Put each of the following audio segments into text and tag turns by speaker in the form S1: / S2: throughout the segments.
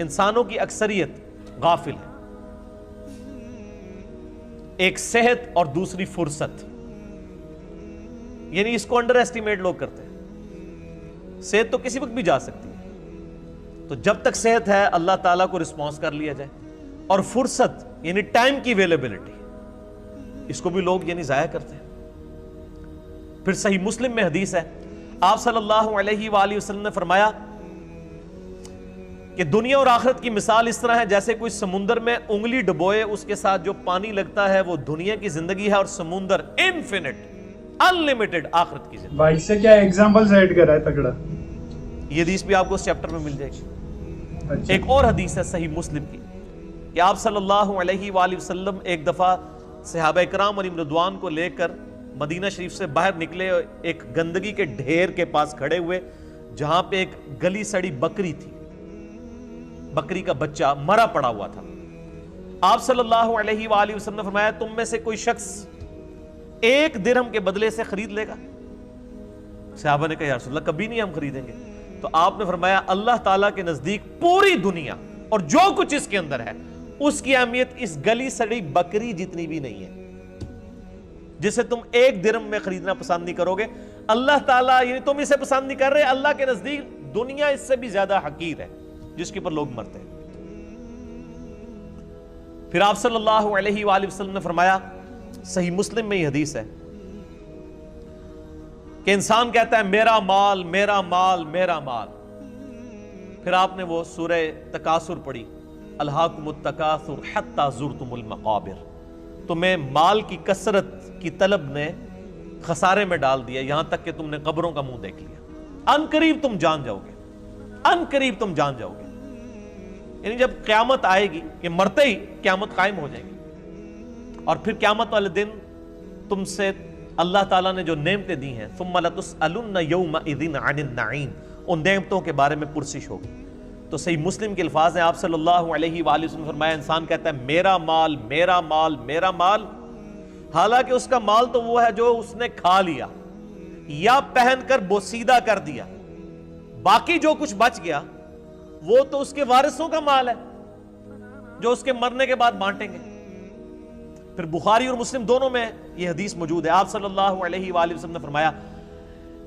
S1: انسانوں کی اکثریت غافل ہے. ایک صحت اور دوسری فرصت، یعنی اس کو انڈر ایسٹیمیٹ لوگ کرتے ہیں. صحت تو کسی وقت بھی جا سکتی ہے، تو جب تک صحت ہے اللہ تعالیٰ کو رسپانس کر لیا جائے. اور فرصت یعنی ٹائم کی اویلیبلٹی، اس کو بھی لوگ یعنی ضائع کرتے ہیں. پھر صحیح مسلم میں حدیث ہے، آپ صلی اللہ علیہ وآلہ وسلم نے فرمایا کہ دنیا اور آخرت کی مثال اس طرح ہے جیسے کوئی سمندر میں انگلی ڈبوئے، اس کے ساتھ جو پانی لگتا ہے وہ دنیا کی زندگی ہے، اور سمندر انفینٹ انلمیٹڈ آخرت کی زندگی.
S2: بھائی سے کیا ایگزامپل سیٹ کرا ہے تکڑا.
S1: یہ حدیث بھی آپ کو اس چیپٹر میں مل جائے گی.
S2: اچھا.
S1: ایک اور حدیث ہے صحیح مسلم کی کہ آپ صلی اللہ علیہ وآلہ وسلم ایک دفعہ صحابہ اکرام علیہم رضوان کو لے کر مدینہ شریف سے باہر نکلے، ایک گندگی کے ڈھیر کے پاس کھڑے ہوئے جہاں پہ ایک گلی سڑی بکری تھی، بکری کا بچہ مرا پڑا ہوا تھا. آپ صلی اللہ علیہ وآلہ وسلم نے فرمایا تم میں سے کوئی شخص 1 درہم کے بدلے سے خرید لے گا؟ صحابہ نے کہا یا رسول اللہ کبھی نہیں ہم خریدیں گے. تو آپ نے فرمایا اللہ تعالیٰ کے نزدیک پوری دنیا اور جو کچھ اس کے اندر ہے اس کی اہمیت اس گلی سڑی بکری جتنی بھی نہیں ہے جسے تم 1 درہم میں خریدنا پسند نہیں کرو گے. اللہ تعالیٰ یعنی تم اسے پسند نہیں کر رہے، اللہ کے نزدیک دنیا اس سے بھی زیادہ حقیر ہے جس کے اوپر لوگ مرتے ہیں. پھر آپ صلی اللہ علیہ وآلہ وسلم نے فرمایا، صحیح مسلم میں یہ حدیث ہے کہ انسان کہتا ہے میرا مال میرا مال میرا مال. پھر آپ نے وہ سورہ تکاثر پڑھی، الہاکم التکاثر حتی زرتم المقابر. تمہیں مال کی کثرت کی طلب نے خسارے میں ڈال دیا یہاں تک کہ تم نے قبروں کا منہ دیکھ لیا. ان قریب تم جان جاؤ گے، ان قریب تم جان جاؤ گے. یعنی جب قیامت آئے گی کہ مرتے ہی قیامت قائم ہو جائے گی، اور پھر قیامت والے دن تم سے اللہ تعالیٰ نے جو نعمتیں دی ہیں ثم لتسألن یومئذ عن النعیم، ان نعمتوں کے بارے میں پرسش ہوگی. تو صحیح مسلم کے الفاظ ہیں، آپ صلی اللہ علیہ وآلہ وسلم فرمایا انسان کہتا ہے میرا مال میرا مال میرا مال، حالانکہ اس کا مال تو وہ ہے جو اس نے کھا لیا یا پہن کر بوسیدہ کر دیا. باقی جو کچھ بچ گیا وہ تو اس کے وارثوں کا مال ہے جو اس کے مرنے کے بعد بانٹیں گے. پھر بخاری اور مسلم دونوں میں یہ حدیث موجود ہے. آپ صلی اللہ علیہ وآلہ وسلم نے فرمایا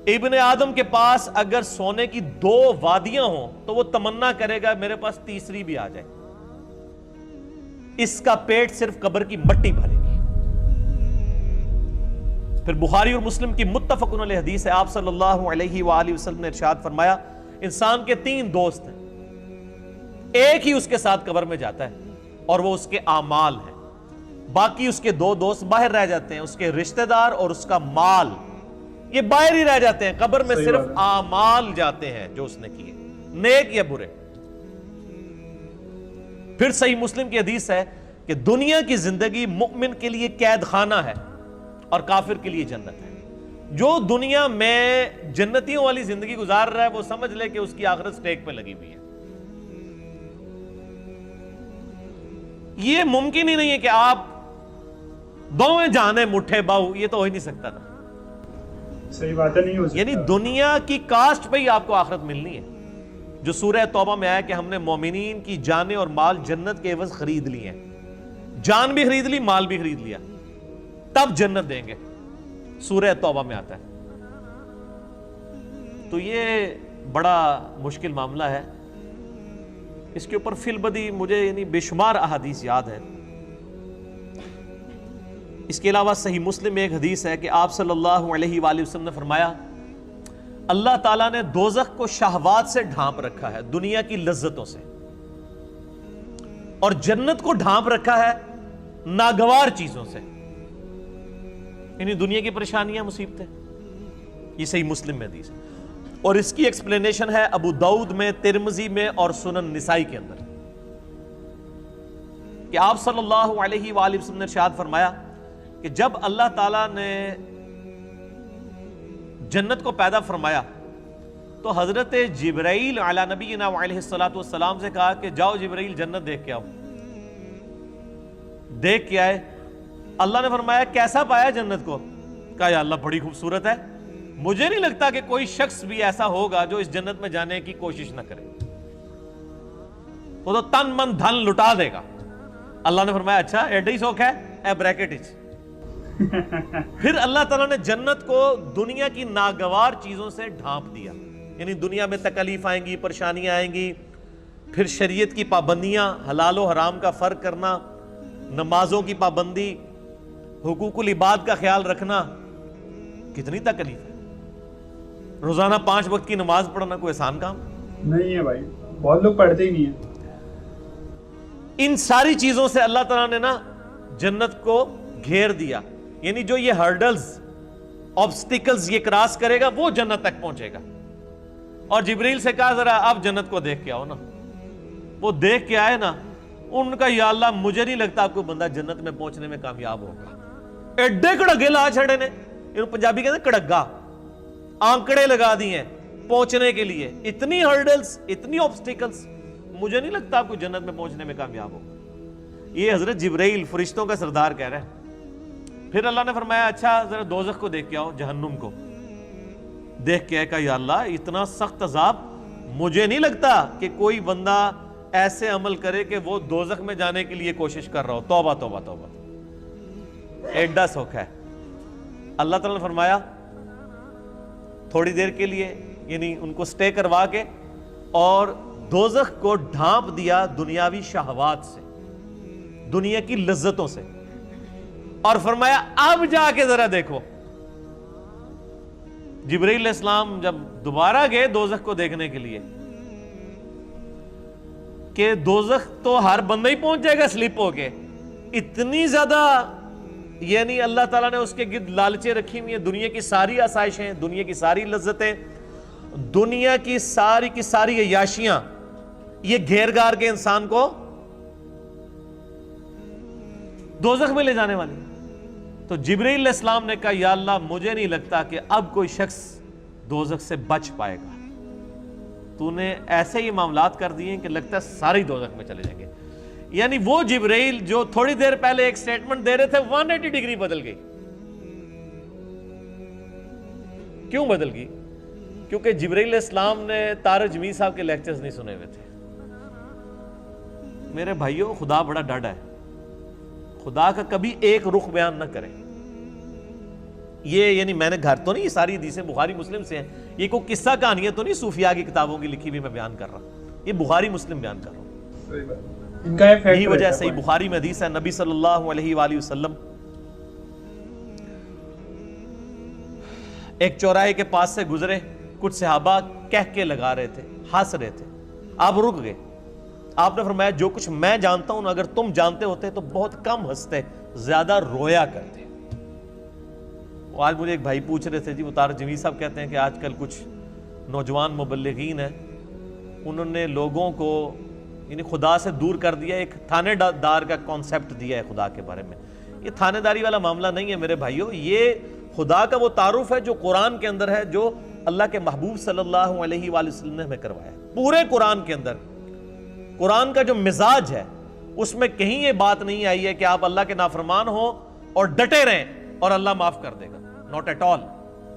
S1: ابن آدم کے پاس اگر سونے کی 2 وادیاں ہوں تو وہ تمنا کرے گا میرے پاس تیسری بھی آ جائے. اس کا پیٹ صرف قبر کی مٹی بھرے گی. پھر بخاری اور مسلم کی متفق علیہ حدیث ہے، آپ صلی اللہ علیہ وآلہ وسلم نے ارشاد فرمایا انسان کے 3 دوست ہیں، ایک ہی اس کے ساتھ قبر میں جاتا ہے اور وہ اس کے اعمال ہیں، باقی اس کے 2 دوست باہر رہ جاتے ہیں، اس کے رشتہ دار اور اس کا مال، یہ باہر ہی رہ جاتے ہیں. قبر میں صرف اعمال جاتے ہیں جو اس نے کیے، نیک یا برے. پھر صحیح مسلم کی حدیث ہے کہ دنیا کی زندگی مؤمن کے لیے قید خانہ ہے اور کافر کے لیے جنت ہے. جو دنیا میں جنتیوں والی زندگی گزار رہا ہے وہ سمجھ لے کہ اس کی آخرت سٹیک پہ لگی ہوئی ہے. یہ ممکن ہی نہیں ہے کہ آپ دوویں جانے مٹھے باؤ، یہ تو ہو ہی نہیں سکتا نا.
S2: صحیح بات ہے، نہیں ہو سکتا.
S1: یعنی دنیا کی کاسٹ پہ ہی آپ کو آخرت ملنی ہے. جو سورہ توبہ میں آیا کہ ہم نے مومنین کی جانیں اور مال جنت کے عوض خرید لی ہیں. جان بھی خرید لی، مال بھی خرید لیا، تب جنت دیں گے. سورہ توبہ میں آتا ہے. تو یہ بڑا مشکل معاملہ ہے. اس کے اوپر فی البدی مجھے یعنی بے شمار احادیث یاد ہیں. اس کے علاوہ صحیح مسلم میں ایک حدیث ہے کہ آپ صلی اللہ علیہ وآلہ وسلم نے فرمایا اللہ تعالیٰ نے دوزخ کو شہوات سے ڈھانپ رکھا ہے، دنیا کی لذتوں سے، اور جنت کو ڈھانپ رکھا ہے ناگوار چیزوں سے، یعنی دنیا کی پریشانیاں مصیبتیں. یہ صحیح مسلم میں حدیث ہے. اور اس کی ایکسپلینیشن ہے ابو داؤد میں، ترمذی میں اور سنن نسائی کے اندر کہ آپ صلی اللہ علیہ وآلہ وسلم نے ارشاد فرمایا کہ جب اللہ تعالیٰ نے جنت کو پیدا فرمایا تو حضرت جبرائیل علی نبینا علیہ السلام سے کہا کہ جاؤ جبرائیل جنت دیکھ کے آؤ. دیکھ کے آئے. اللہ نے فرمایا کیسا پایا جنت کو؟ کہا یا اللہ بڑی خوبصورت ہے، مجھے نہیں لگتا کہ کوئی شخص بھی ایسا ہوگا جو اس جنت میں جانے کی کوشش نہ کرے. وہ تو تن من دھن لٹا دے گا. اللہ نے فرمایا اچھا ایڈا ہی سوکھ ہے اے بریکٹ اچ. پھر اللہ تعالیٰ نے جنت کو دنیا کی ناگوار چیزوں سے ڈھانپ دیا. یعنی دنیا میں تکلیف آئیں گی, پریشانیاں آئیں گی, پھر شریعت کی پابندیاں, حلال و حرام کا فرق کرنا, نمازوں کی پابندی, حقوق العباد کا خیال رکھنا, کتنی تکلیف ہے. روزانہ 5 وقت کی نماز پڑھنا کوئی آسان کام
S2: نہیں ہے بھائی, بہت لوگ پڑھتے ہی نہیں ہیں.
S1: ان ساری چیزوں سے اللہ تعالیٰ نے نا جنت کو گھیر دیا. یعنی جو یہ ہرڈلز, آبسٹیکلز یہ کراس کرے گا وہ جنت تک پہنچے گا. اور جبریل سے کہا ذرا اب جنت کو دیکھ کے آؤ نا. وہ دیکھ کے آئے نا, ان کا یا اللہ مجھے نہیں لگتا آپ کو بندہ جنت میں پہنچنے میں کامیاب ہوگا. ایڈے کڑگے لا چھڑے نے, پنجابی کہتے ہیں کڑگا, آنکڑے لگا دی ہیں پہنچنے کے لیے. اتنی ہرڈلز, اتنی آبسٹیکلز, مجھے نہیں لگتا آپ کو جنت میں پہنچنے میں کامیاب ہوگا. یہ حضرت جبرائیل فرشتوں کا سردار کہہ رہے ہیں. پھر اللہ نے فرمایا اچھا ذرا دوزخ کو دیکھ کے آؤ, جہنم کو دیکھ کے کہا یا اللہ اتنا سخت عذاب, مجھے نہیں لگتا کہ کوئی بندہ ایسے عمل کرے کہ وہ دوزخ میں جانے کے لیے کوشش کر رہا ہو. توبہ توبہ توبہ, ایڈا سوکھ ہے. اللہ تعالیٰ نے فرمایا تھوڑی دیر کے لیے, یعنی ان کو سٹے کروا کے, اور دوزخ کو ڈھانپ دیا دنیاوی شہوات سے, دنیا کی لذتوں سے, اور فرمایا اب جا کے ذرا دیکھو. جبرائیل علیہ السلام جب دوبارہ گئے دوزخ کو دیکھنے کے لیے, کہ دوزخ تو ہر بندہ ہی پہنچ جائے گا سلپ ہو کے, اتنی زیادہ یعنی اللہ تعالیٰ نے اس کے گرد لالچیں رکھی ہوئی ہیں. دنیا کی ساری آسائشیں, دنیا کی ساری لذتیں, دنیا کی ساری عیاشیاں یہ گھیر گار کے انسان کو دوزخ میں لے جانے والی. تو جبرائیل علیہ السلام نے کہا یا اللہ مجھے نہیں لگتا کہ اب کوئی شخص دوزخ سے بچ پائے گا. تو نے ایسے ہی معاملات کر دیے کہ لگتا ہے سارے ہی دوزخ میں چلے جائیں گے. یعنی وہ جبرائیل جو تھوڑی دیر پہلے ایک سٹیٹمنٹ دے رہے تھے 180 ڈگری بدل گئی. کیوں بدل گئی؟ کیونکہ جبرائیل علیہ السلام نے طارق جمیل صاحب کے لیکچرز نہیں سنے ہوئے تھے. میرے بھائیوں خدا بڑا ڈاڈا ہے, خدا کا کبھی ایک رخ بیان نہ کرے. یہ یعنی میں نے گھر تو نہیں, یہ ساری حدیثیں بخاری مسلم سے ہیں, یہ کوئی قصہ کہانیاں تو نہیں صوفیاء کی کتابوں کی لکھی بھی میں بیان کر رہا ہوں, یہ بخاری مسلم بیان کر رہا ہوں. یہی وجہ صحیح بخاری میں حدیث ہے, نبی صلی اللہ علیہ وآلہ وسلم ایک چوراہے کے پاس سے گزرے, کچھ صحابہ کہہ کے لگا رہے تھے, ہنس رہے تھے, آپ رک گئے. آپ نے فرمایا جو کچھ میں جانتا ہوں اگر تم جانتے ہوتے تو بہت کم ہنستے, زیادہ رویا کرتے. آج مجھے ایک بھائی پوچھ رہے تھے, جی وہ طارق جمیل صاحب کہتے ہیں کہ آج کل کچھ نوجوان مبلغین ہیں, انہوں نے لوگوں کو یعنی خدا سے دور کر دیا, ایک تھانے دار کا کانسیپٹ دیا ہے خدا کے بارے میں. یہ تھانے داری والا معاملہ نہیں ہے میرے بھائیوں, یہ خدا کا وہ تعارف ہے جو قرآن کے اندر ہے, جو اللہ کے محبوب صلی اللہ علیہ وآلہ وسلم نے ہمیں کروایا ہے. پورے قرآن کے اندر قرآن کا جو مزاج ہے اس میں کہیں یہ بات نہیں آئی ہے کہ آپ اللہ کے نافرمان ہو اور ڈٹے رہیں اور اللہ معاف کر دے گا. Not at all.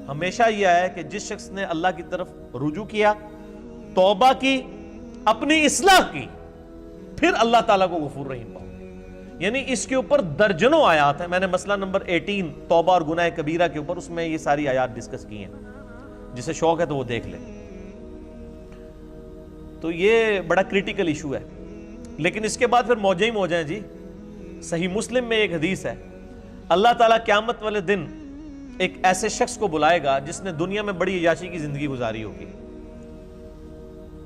S1: ہمیشہ یہ ہے کہ جس شخص نے اللہ کی طرف رجوع کیا, توبہ کی, اپنی اصلاح کی, پھر اللہ تعالیٰ کو غفور رحیم پاؤ گے. یعنی اس کے اوپر درجنوں آیات ہیں. میں نے مسئلہ نمبر 18 توبہ اور گناہ کبیرہ کے اوپر, اس میں یہ ساری آیات ڈسکس کی ہیں, جسے شوق ہے تو وہ دیکھ لیں. تو یہ بڑا کریٹیکل ایشو ہے. لیکن اس کے بعد پھر موجیں ہی موجیں ہیں جی. صحیح مسلم میں ایک حدیث ہے, اللہ تعالیٰ قیامت والے دن ایک ایسے شخص کو بلائے گا جس نے دنیا میں بڑی عیاشی کی زندگی گزاری ہوگی,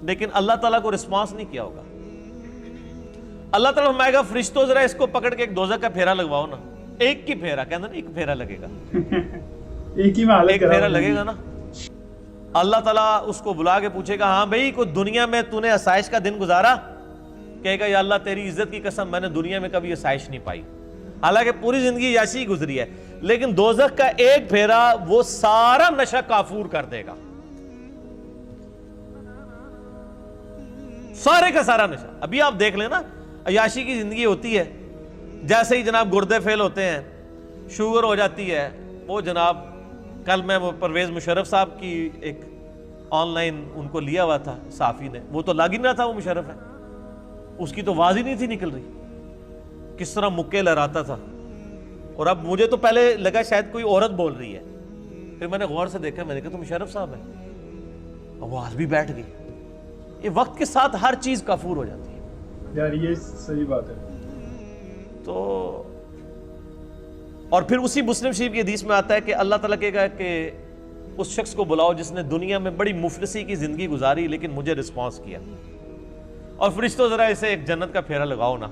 S1: لیکن اللہ تعالیٰ کو رسپانس نہیں کیا ہوگا. اللہ تعالیٰ فرمائے گا فرشتوں ذرا اس کو پکڑ کے ایک دوزخ کا پھیرا لگواؤ نا. ایک کی پھیرا, کہنا نا ایک پھیرا لگے گا, ایک پھیرا لگے گا نا. اللہ تعالیٰ اس کو بلا کے پوچھے گا ہاں بھائی کوئی دنیا میں تو نے آسائش کا دن گزارا؟ کہے گا یا اللہ تیری عزت کی قسم میں نے دنیا میں کبھی آسائش نہیں پائی. حالانکہ پوری زندگی عیاشی گزری ہے, لیکن دوزخ کا ایک پھیرا وہ سارا نشہ کافور کر دے گا, سارے کا سارا نشہ. ابھی آپ دیکھ لیں نا, عیاشی کی زندگی ہوتی ہے, جیسے ہی جناب گردے فیل ہوتے ہیں, شوگر ہو جاتی ہے, وہ جناب کل میں وہ پرویز مشرف صاحب کی ایک آن لائن ان کو لیا ہوا تھا صحافی نے, وہ تو لگ ہی نہ تھا وہ مشرف ہے, اس کی تو آواز ہی نہیں تھی نکل رہی, کس طرح مکے لہراتا تھا. اور اب مجھے تو پہلے لگا شاید کوئی عورت بول رہی ہے, پھر میں نے غور سے دیکھا, میں نے کہا تو مشرف صاحب ہیں, آواز بھی بیٹھ گئی. یہ وقت کے ساتھ ہر چیز کافور ہو جاتی ہے
S2: یار, یہ صحیح بات ہے.
S1: تو اور پھر اسی مسلم شریف کی حدیث میں آتا ہے کہ اللہ تعالیٰ کہے گا کہ اس شخص کو بلاؤ جس نے دنیا میں بڑی مفلسی کی زندگی گزاری لیکن مجھے رسپانس کیا, اور فرشتوں ذرا اسے ایک جنت کا پھیرا لگاؤ نا.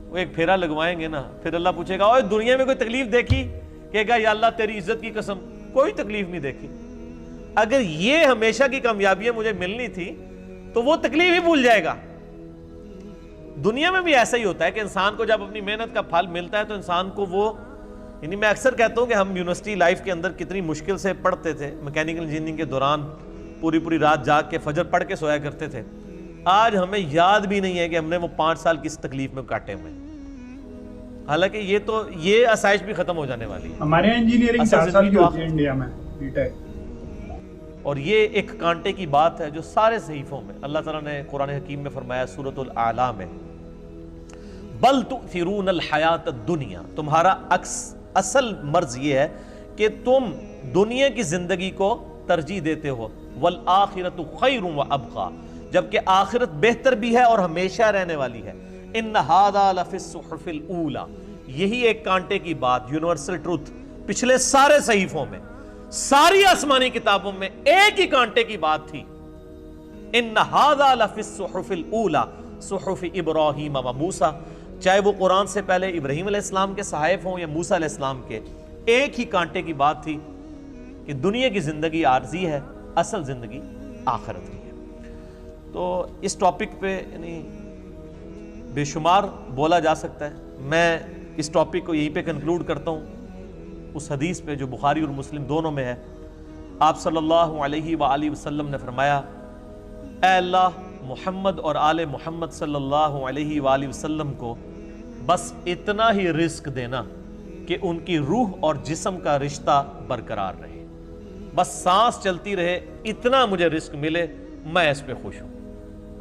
S1: وہ ایک پھیرا لگوائیں گے نا, پھر اللہ پوچھے گا اوے دنیا میں کوئی تکلیف دیکھی؟ کہے گا یا اللہ تیری عزت کی قسم کوئی تکلیف نہیں دیکھی. اگر یہ ہمیشہ کی کامیابیاں مجھے ملنی تھی تو وہ تکلیف ہی بھول جائے گا. دنیا میں بھی ایسا ہی ہوتا ہے کہ انسان کو جب اپنی محنت کا پھل ملتا ہے تو انسان کو وہ, یعنی میں اکثر کہتا ہوں کہ ہم یونیورسٹی لائف کے اندر کتنی مشکل سے پڑھتے تھے, میکینیکل انجینئرنگ کے دوران پوری رات جاگ کے فجر پڑھ کے سویا کرتے تھے. آج ہمیں یاد بھی نہیں ہے کہ ہم نے وہ 5 سال کس تکلیف میں کاٹے ہوئے. حالانکہ یہ آسائش بھی ختم ہو جانے والی ہے.
S2: ہمارے یہاں انجینئرنگ 4 سال کی ہوتی ہے انڈیا میں, بی ٹیک.
S1: اور یہ ایک کانٹے کی بات ہے جو سارے صحیفوں میں اللہ تعالیٰ نے قرآن حکیم میں فرمایا سورۃ الاعلیٰ میں, بل تؤثرون الحیات الدنیا, تمہارا اصل مرض یہ ہے کہ تم دنیا کی زندگی کو ترجیح دیتے ہو, والآخرۃ خیر وابقیٰ, جبکہ آخرت بہتر بھی ہے اور ہمیشہ رہنے والی ہے. ان ھذا لفی الصحف الاولیٰ, یہی ایک کانٹے کی بات, یونیورسل ٹروتھ پچھلے سارے صحیفوں میں, ساری آسمانی کتابوں میں ایک ہی کانٹے کی بات تھی. ان ھذا لفی الصحف الاولیٰ صحف ابراہیم و موسیٰ, چاہے وہ قرآن سے پہلے ابراہیم علیہ السلام کے صحائف ہوں یا موسیٰ علیہ السلام کے, ایک ہی کانٹے کی بات تھی کہ دنیا کی زندگی عارضی ہے, اصل زندگی آخرت کی ہے. تو اس ٹاپک پہ یعنی بے شمار بولا جا سکتا ہے. میں اس ٹاپک کو یہیں پہ کنکلوڈ کرتا ہوں اس حدیث پہ جو بخاری اور مسلم دونوں میں ہے. آپ صلی اللہ علیہ وآلہ وسلم نے فرمایا, اے اللہ محمد اور آل محمد صلی اللہ علیہ وآلہ وسلم کو بس اتنا ہی رزق دینا کہ ان کی روح اور جسم کا رشتہ برقرار رہے, بس سانس چلتی رہے, اتنا مجھے رزق ملے, میں اس پہ خوش ہوں.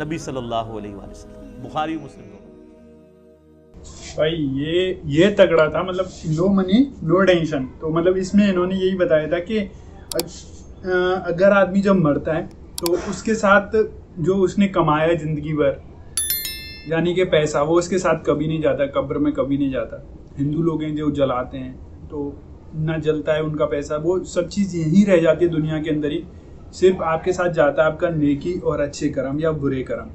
S1: نبی صلی اللہ علیہ وآلہ وسلم, بخاری مسلم دونوں.
S2: بھائی یہ تگڑا تھا, مطلب نو منی نو ٹینشن. تو مطلب اس میں انہوں نے یہی بتایا تھا کہ اگر آدمی جب مرتا ہے تو اس کے ساتھ جو اس نے کمایا زندگی بھر, یعنی کہ پیسہ, وہ اس کے ساتھ کبھی نہیں جاتا, قبر میں کبھی نہیں جاتا. ہندو لوگ ہیں جو جلاتے ہیں تو نہ جلتا ہے ان کا پیسہ, وہ سب چیز یہی رہ جاتی ہے دنیا کے اندر ہی. صرف آپ کے ساتھ جاتا ہے آپ کا نیکی اور اچھے کرم یا برے کرم.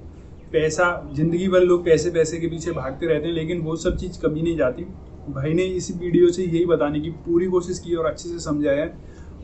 S2: پیسہ, زندگی بھر لوگ پیسے کے پیچھے بھاگتے رہتے ہیں لیکن وہ سب چیز کبھی نہیں جاتی. بھائی نے اس ویڈیو سے یہی بتانے کی پوری کوشش کی اور اچھے سے سمجھایا ہے.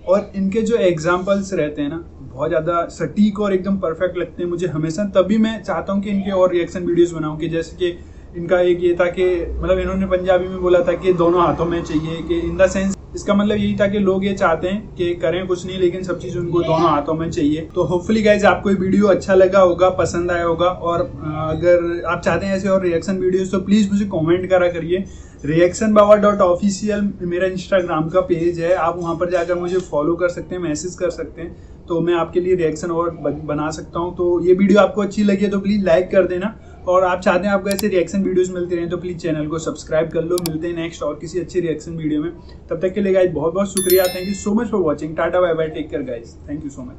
S2: اور ان کے جو ایگزامپلس رہتے ہیں نا بہت زیادہ سٹیک اور ایک دم پرفیکٹ لگتے ہیں مجھے ہمیشہ. تبھی میں چاہتا ہوں کہ ان کے اور ریئیکشن ویڈیوز بناؤں, کہ جیسے کہ ان کا ایک یہ تھا کہ مطلب انہوں نے پنجابی میں بولا تھا کہ دونوں ہاتھوں میں چاہیے, کہ ان دا سینس اس کا مطلب یہی تھا کہ لوگ یہ چاہتے ہیں کہ کریں کچھ نہیں لیکن سب چیز ان کو دونوں ہاتھوں میں چاہیے. تو ہوپفلی گائز آپ کو یہ ویڈیو اچھا لگا ہوگا, پسند آیا ہوگا, اور اگر آپ چاہتے ہیں ایسے اور ریئیکشن ویڈیوز تو پلیز مجھے کامنٹ کرا کریے. reactionbaba.official میرا انسٹاگرام کا پیج ہے, آپ وہاں پر جا کر مجھے فالو کر سکتے ہیں, میسج کر سکتے ہیں, تو میں آپ کے لیے ریئیکشن اور بنا سکتا ہوں. تو یہ ویڈیو آپ کو اچھی لگی ہے تو پلیز لائک کر دینا, اور آپ چاہتے ہیں آپ کو ایسے ریئیکشن ویڈیوز ملتے رہیں تو پلیز چینل کو سبسکرائب کر لو. ملتے ہیں نیکسٹ اور کسی اچھی ریئیکشن ویڈیو میں, تب تک کے لیے گائز بہت بہت شکریہ. Thank you so much for watching. Ta-ta bye bye, take care guys, thank you so much.